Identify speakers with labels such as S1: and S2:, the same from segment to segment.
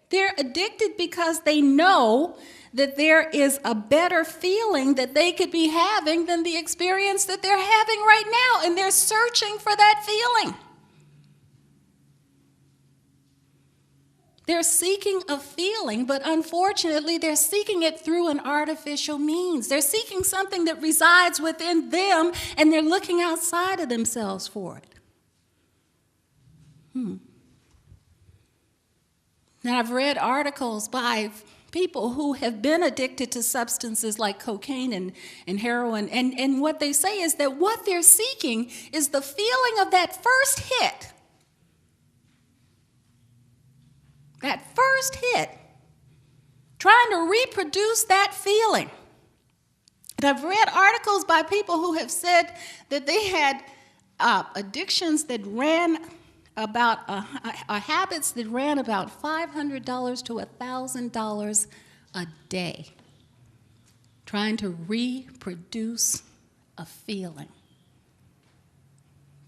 S1: They're addicted because they know that there is a better feeling that they could be having than the experience that they're having right now, and they're searching for that feeling. They're seeking a feeling, but unfortunately, they're seeking it through an artificial means. They're seeking something that resides within them, and they're looking outside of themselves for it. Now, I've read articles by people who have been addicted to substances like cocaine and heroin, and what they say is that what they're seeking is the feeling of that first hit. That first hit. Trying to reproduce that feeling. And I've read articles by people who have said that they had addictions that ran about habits that ran about $500 to $1,000 a day, trying to reproduce a feeling,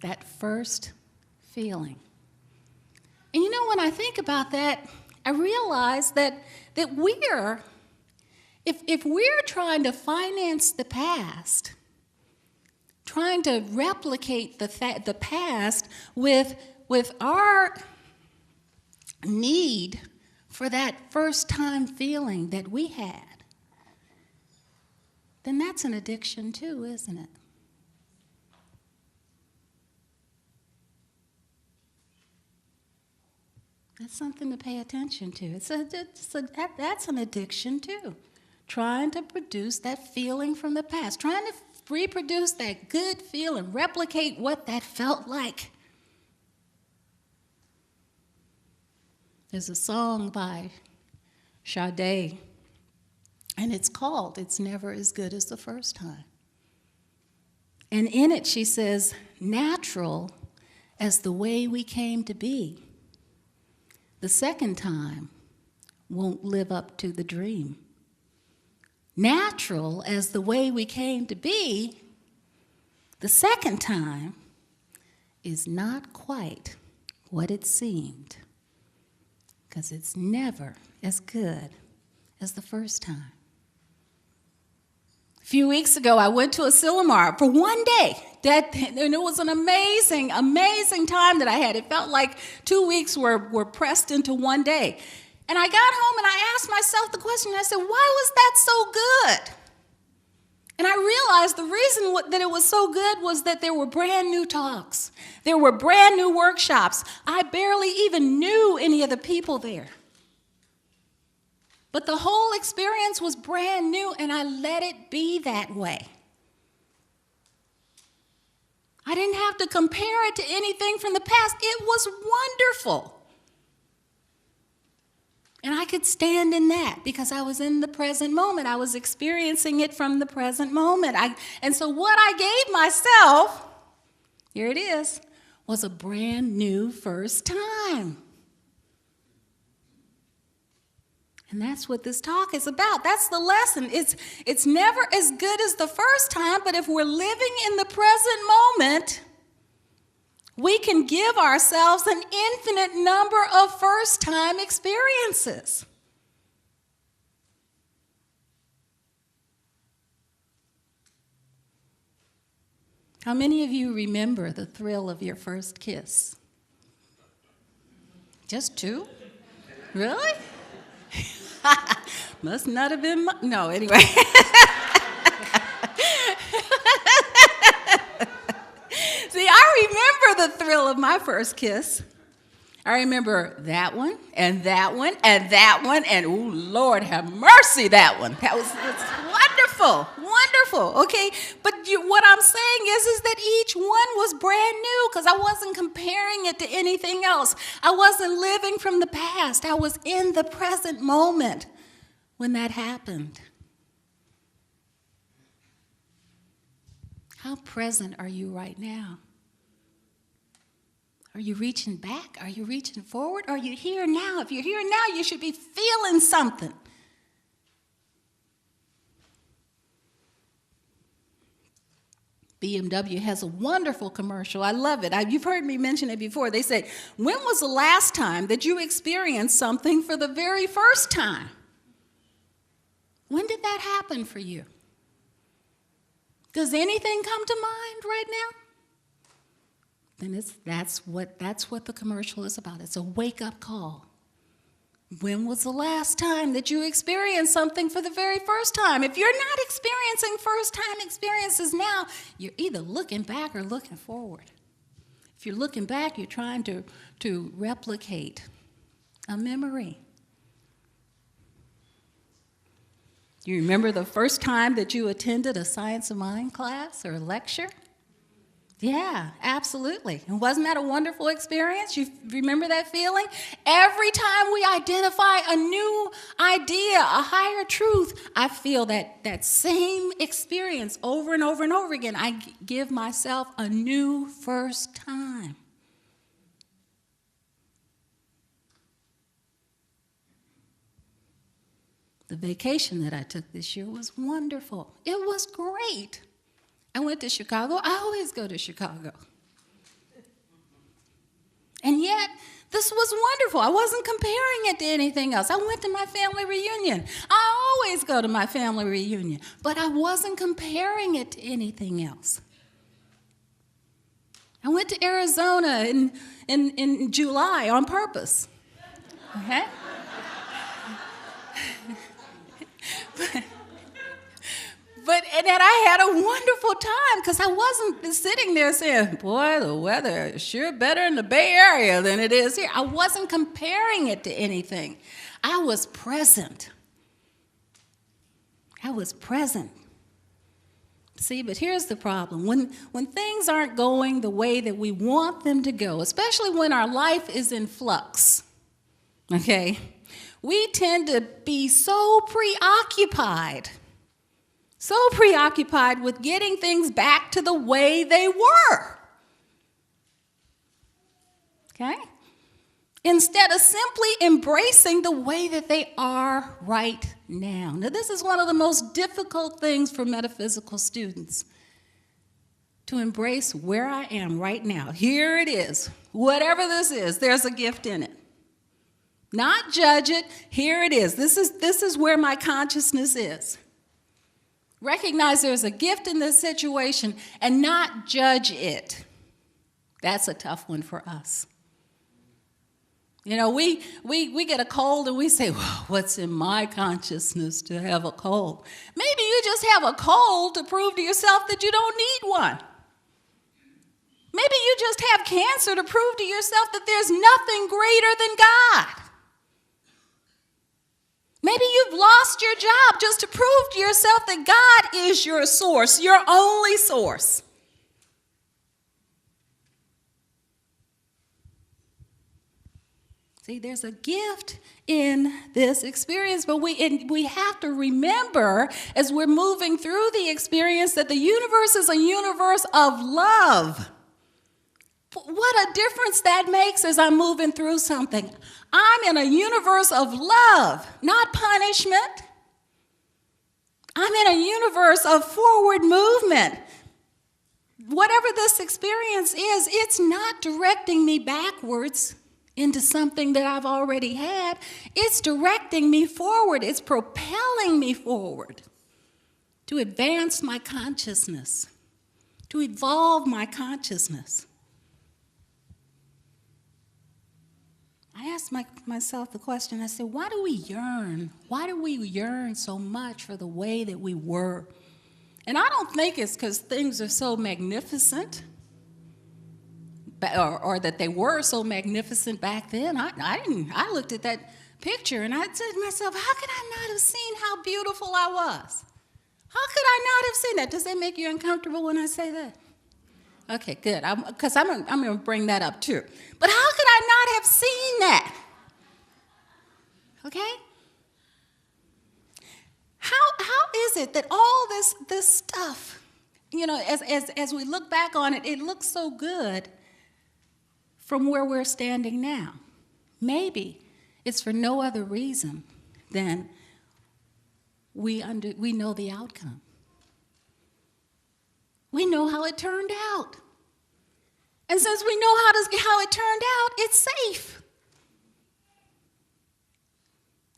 S1: that first feeling. And you know, when I think about that, I realize that we're, if we're trying to finance the past, trying to replicate the past with our need for that first time feeling that we had, then that's an addiction too, isn't it? That's something to pay attention to. That's an addiction too. Trying to produce that feeling from the past, trying to reproduce that good feeling, replicate what that felt like. There's a song by Sade, and it's called "It's Never as Good as the First Time." And in it she says, "Natural as the way we came to be, the second time won't live up to the dream. Natural as the way we came to be, the second time is not quite what it seemed, because it's never as good as the first time." A few weeks ago, I went to a Silmar for one day. And it was an amazing, amazing time that I had. It felt like 2 weeks were pressed into one day. And I got home and I asked myself the question, I said, why was that so good? And I realized the reason that it was so good was that there were brand new talks. There were brand new workshops. I barely even knew any of the people there. But the whole experience was brand new, and I let it be that way. I didn't have to compare it to anything from the past. It was wonderful. And I could stand in that because I was in the present moment. I was experiencing it from the present moment. And so what I gave myself, here it is, was a brand new first time. And that's what this talk is about. That's the lesson. It's never as good as the first time, but if we're living in the present moment, we can give ourselves an infinite number of first-time experiences. How many of you remember the thrill of your first kiss? Just 2? Really? Must not have been no, anyway. See, I remember the thrill of my first kiss. I remember that one, and that one, and that one, and oh, Lord have mercy, that one. It's wonderful, wonderful, okay? But what I'm saying is that each one was brand new because I wasn't comparing it to anything else. I wasn't living from the past. I was in the present moment when that happened. How present are you right now? Are you reaching back? Are you reaching forward? Are you here now? If you're here now, you should be feeling something. BMW has a wonderful commercial. I love it. You've heard me mention it before. They say, when was the last time that you experienced something for the very first time? When did that happen for you? Does anything come to mind right now? Then that's what the commercial is about. It's a wake-up call. When was the last time that you experienced something for the very first time? If you're not experiencing first-time experiences now, you're either looking back or looking forward. If you're looking back, you're trying to replicate a memory. You remember the first time that you attended a Science of Mind class or a lecture? Yeah, absolutely. And wasn't that a wonderful experience? You remember that feeling? Every time we identify a new idea, a higher truth, I feel that same experience over and over and over again. I give myself a new first time. The vacation that I took this year was wonderful. It was great. I went to Chicago. I always go to Chicago. And yet, this was wonderful. I wasn't comparing it to anything else. I went to my family reunion. I always go to my family reunion. But I wasn't comparing it to anything else. I went to Arizona in July on purpose. Okay? And I had a wonderful time because I wasn't sitting there saying, boy, the weather is sure better in the Bay Area than it is here. I wasn't comparing it to anything. I was present. See, but here's the problem. When things aren't going the way that we want them to go, especially when our life is in flux, okay, we tend to be so preoccupied with getting things back to the way they were. Okay? Instead of simply embracing the way that they are right now. Now, this is one of the most difficult things for metaphysical students, to embrace where I am right now. Here it is. Whatever this is, there's a gift in it. Not judge it. Here it is. This is where my consciousness is. Recognize there's a gift in this situation and not judge it. That's a tough one for us. You know, we get a cold and we say, well, what's in my consciousness to have a cold? Maybe you just have a cold to prove to yourself that you don't need one. Maybe you just have cancer to prove to yourself that there's nothing greater than God. Maybe you've lost your job just to prove to yourself that God is your source, your only source. See, there's a gift in this experience, but we have to remember as we're moving through the experience that the universe is a universe of love. What a difference that makes as I'm moving through something. I'm in a universe of love, not punishment. I'm in a universe of forward movement. Whatever this experience is, it's not directing me backwards into something that I've already had. It's directing me forward. It's propelling me forward to advance my consciousness, to evolve my consciousness. I asked myself the question, I said, why do we yearn? Why do we yearn so much for the way that we were? And I don't think it's because things are so magnificent, or that they were so magnificent back then. I looked at that picture and I said to myself, how could I not have seen how beautiful I was? How could I not have seen that? Does that make you uncomfortable when I say that? Okay, good, because I'm going to bring that up too. But how could I not have seen that? Okay? How is it that all this stuff, you know, as we look back on it, it looks so good from where we're standing now? Maybe it's for no other reason than we know the outcome. we know how it turned out. And since we know how it turned out, it's safe.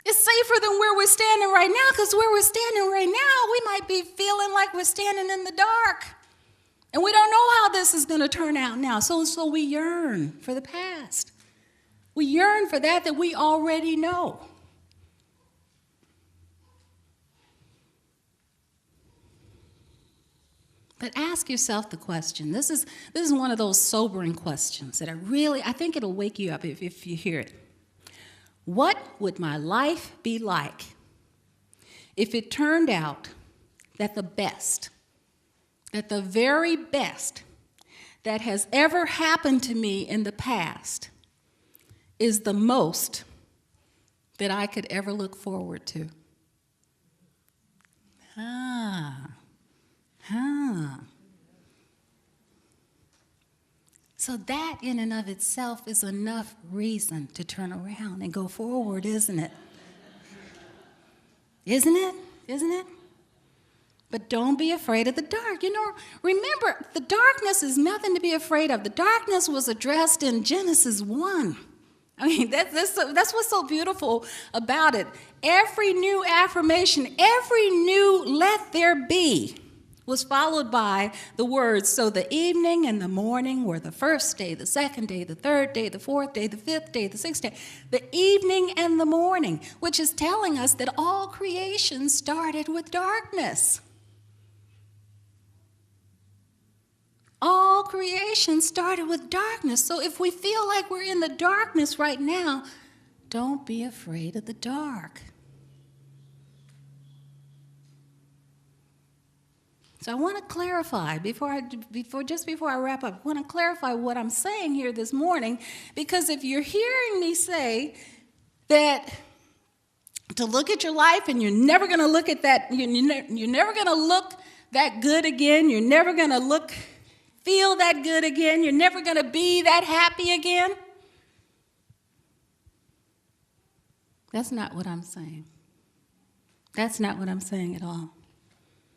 S1: It's safer than where we're standing right now, because where we're standing right now, we might be feeling like we're standing in the dark. And we don't know how this is going to turn out now. So we yearn for the past. We yearn for that we already know. But ask yourself the question. This is one of those sobering questions that I think it'll wake you up if you hear it. What would my life be like if it turned out that the very best that has ever happened to me in the past is the most that I could ever look forward to? So that in and of itself is enough reason to turn around and go forward, isn't it? Isn't it? Isn't it? But don't be afraid of the dark. Remember, the darkness is nothing to be afraid of. The darkness was addressed in Genesis 1. I mean, that's what's so beautiful about it. Every new affirmation, every new let there be was followed by the words, so the evening and the morning were the first day, the second day, the third day, the fourth day, the fifth day, the sixth day. The evening and the morning, which is telling us that all creation started with darkness. All creation started with darkness. So if we feel like we're in the darkness right now, don't be afraid of the dark. So I want to clarify before I wrap up. I want to clarify what I'm saying here this morning, because if you're hearing me say that to look at your life and you're never going to look at that, you're never going to look that good again. You're never going to feel that good again. You're never going to be that happy again. That's not what I'm saying. That's not what I'm saying at all.